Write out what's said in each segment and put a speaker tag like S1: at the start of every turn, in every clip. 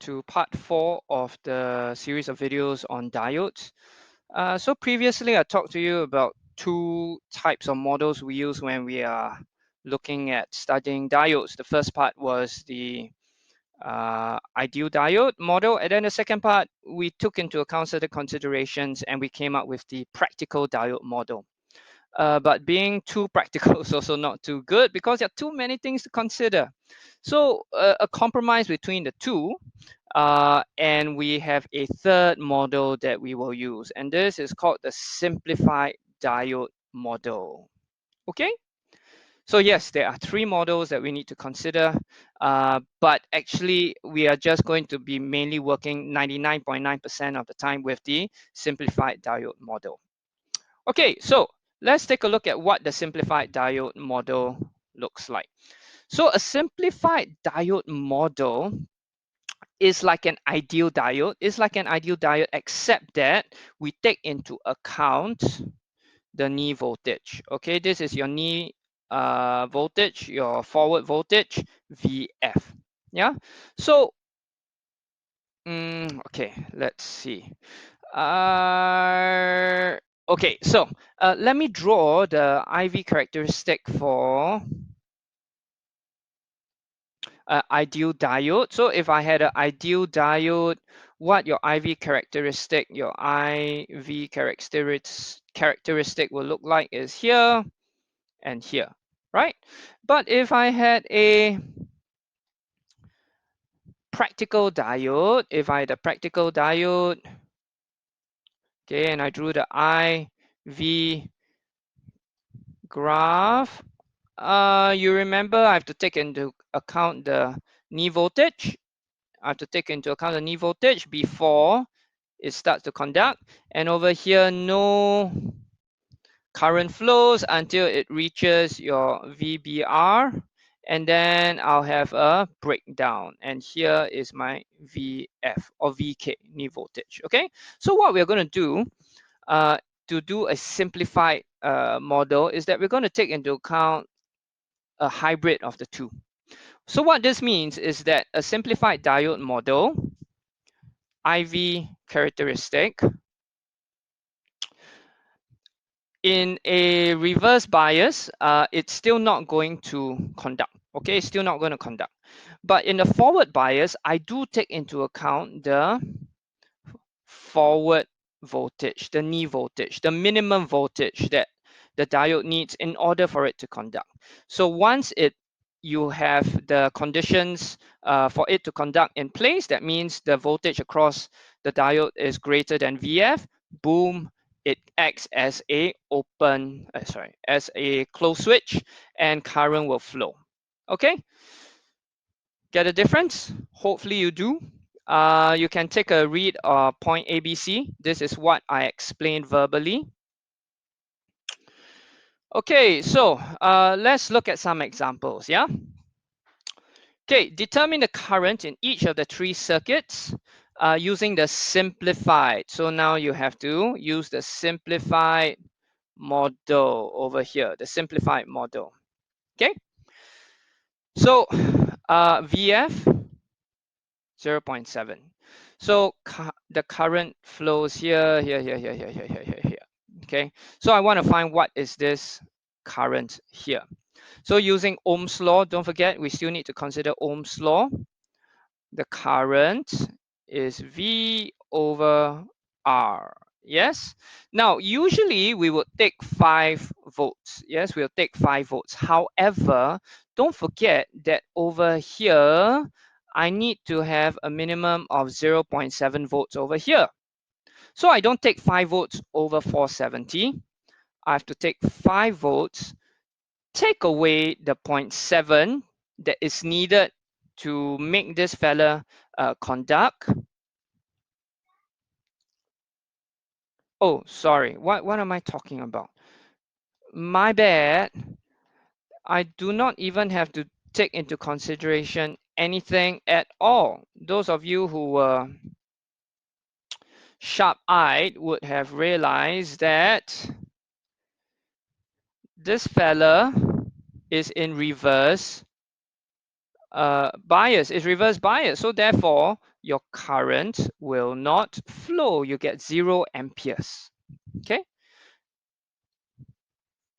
S1: to part 4 of the series of videos on diodes. So previously I talked to you about two types of models we use when we are looking at studying diodes. The first part was the ideal diode model, and then the second part we took into account certain considerations and we came up with the practical diode model. But being too practical is also not too good because there are too many things to consider. So a compromise between the two, and we have a third model that we will use, and this is called the simplified diode model. Okay, so yes, there are three models that we need to consider, but actually we are just going to be mainly working 99.9% of the time with the simplified diode model. Okay, so let's take a look at what the simplified diode model looks like. So a simplified diode model is like an ideal diode. It's like an ideal diode, except that we take into account the knee voltage. Okay, this is your knee voltage, your forward voltage, VF. Yeah, so okay, let's see. Okay, so let me draw the IV characteristic for ideal diode. So if I had an ideal diode, what your IV characteristic, your IV characteristic will look like is here and here, right? But if I had a practical diode, if I had a practical diode, okay, and I drew the IV graph, you remember I have to take into account the knee voltage. I have to take into account the knee voltage before it starts to conduct. And over here, no current flows until it reaches your VBR. And then I'll have a breakdown. And here is my VF or VK, knee voltage. Okay, so what we're going to do to do a simplified model is that we're going to take into account a hybrid of the two. So what this means is that a simplified diode model, IV characteristic, in a reverse bias, it's still not going to conduct. Okay, it's still not going to conduct. But in the forward bias, I do take into account the forward voltage, the knee voltage, the minimum voltage that the diode needs in order for it to conduct. So once you have the conditions for it to conduct in place, that means the voltage across the diode is greater than VF, boom, it acts as a as a closed switch, and current will flow. Okay, get a difference? Hopefully you do. You can take a read of point ABC. This is what I explained verbally. Okay, so let's look at some examples, yeah? Okay, determine the current in each of the three circuits using the simplified. So now you have to use the simplified model over here, the simplified model. Okay, so VF 0.7. So the current flows here. Okay, so I want to find what is this current here. So using Ohm's law, don't forget, we still need to consider Ohm's law. The current is V over R. Yes. Now, usually we would take 5 volts. Yes, we'll take 5 volts. However, don't forget that over here, I need to have a minimum of 0.7 volts over here. So I don't take 5 volts over 470. I have to take 5 volts, take away the 0.7 that is needed to make this fella conduct. Oh, sorry, what am I talking about? My bad. I do not even have to take into consideration anything at all. Those of you who were sharp-eyed would have realized that this fella is in reverse bias, is reverse bias. So therefore, your current will not flow. You get 0 amperes. Okay.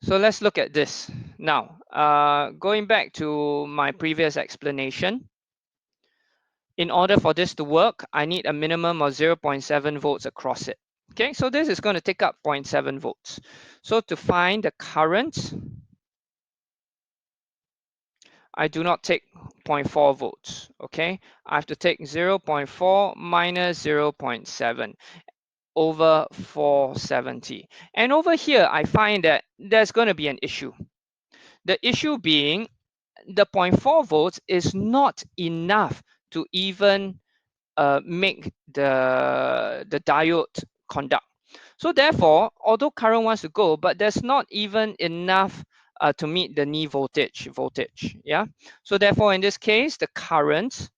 S1: So let's look at this now. Going back to my previous explanation, in order for this to work, I need a minimum of 0.7 volts across it. Okay, so this is going to take up 0.7 volts. So to find the current, I do not take 0.4 volts. Okay, I have to take 0.4 minus 0.7 over 470. And over here, I find that there's going to be an issue. The issue being the 0.4 volts is not enough to even make the diode conduct. So therefore, although current wants to go, but there's not even enough to meet the knee voltage. Yeah. So therefore, in this case, the current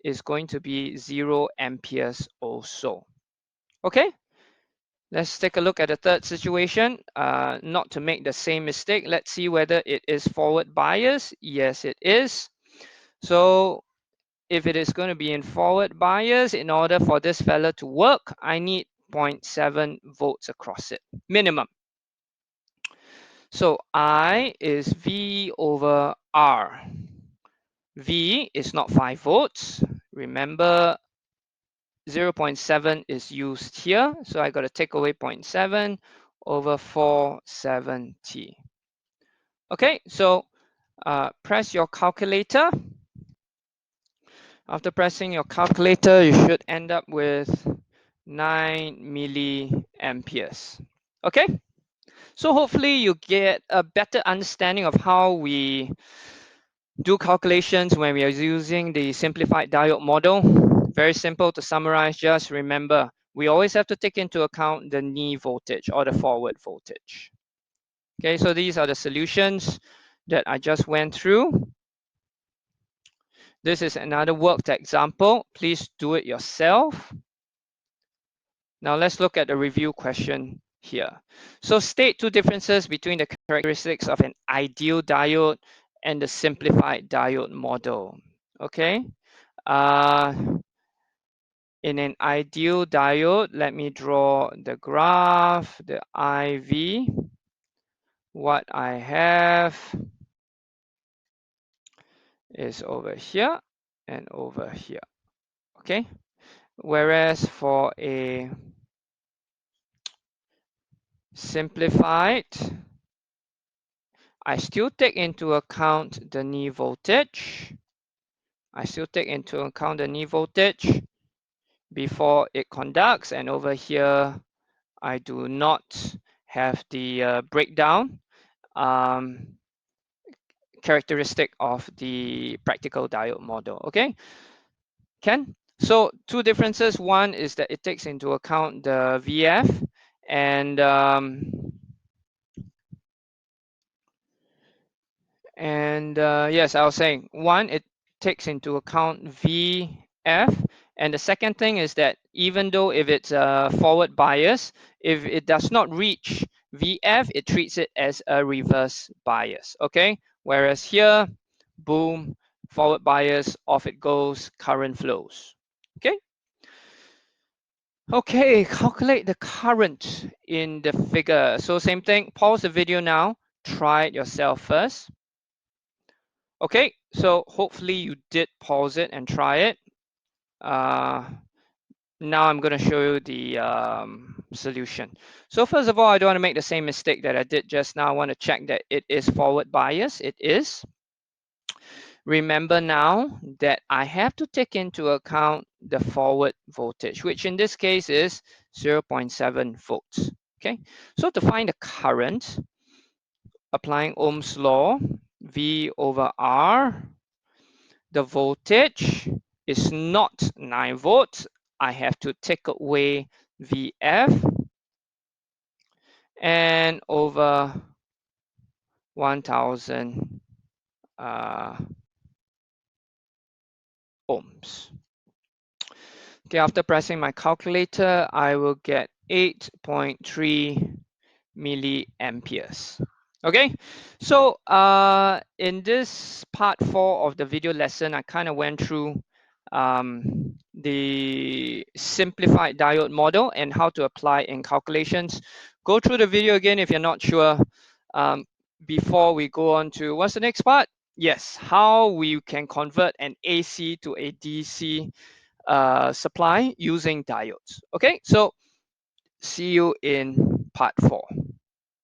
S1: is going to be 0 amperes also. Okay. Let's take a look at the third situation. Not to make the same mistake, let's see whether it is forward bias. Yes, it is. So if it is going to be in forward bias, in order for this fella to work, I need 0.7 volts across it, minimum. So I is V over R. V is not 5 volts. Remember, 0.7 is used here. So I got to take away 0.7 over 470. Okay, so press your calculator. After pressing your calculator, you should end up with 9 milliamperes. Okay, so hopefully you get a better understanding of how we do calculations when we are using the simplified diode model. Very simple to summarize. Just remember, we always have to take into account the knee voltage or the forward voltage. Okay, so these are the solutions that I just went through. This is another worked example. Please do it yourself. Now let's look at the review question here. So state two differences between the characteristics of an ideal diode and the simplified diode model. Okay. In an ideal diode, let me draw the graph, the IV. What I have is over here and over here. Okay. Whereas for a simplified, I still take into account the knee voltage. I still take into account the knee voltage before it conducts. And over here, I do not have the breakdown characteristic of the practical diode model. Okay, Ken? So two differences. One is that it takes into account the VF and yes, I was saying one, it takes into account VF. And the second thing is that even though if it's a forward bias, if it does not reach VF, it treats it as a reverse bias. Okay. Whereas here, boom, forward bias, off it goes, current flows. Okay. Okay, calculate the current in the figure. So same thing, pause the video now, try it yourself first. Okay, so hopefully you did pause it and try it. Now I'm going to show you the solution. So first of all, I don't want to make the same mistake that I did just now. I want to check that it is forward bias. It is. Remember now that I have to take into account the forward voltage, which in this case is 0.7 volts. Okay, so to find the current, applying Ohm's law, V over R, the voltage is not 9 volts. I have to take away VF and over 1000 ohms. Okay, after pressing my calculator, I will get 8.3 milliamperes. Okay, so in this part 4 of the video lesson, I kind of went through the simplified diode model and how to apply in calculations. Go through the video again if you're not sure. Um, Before we go on to what's the next part? Yes, how we can convert an AC to a DC supply using diodes. Okay, so see you in part 4.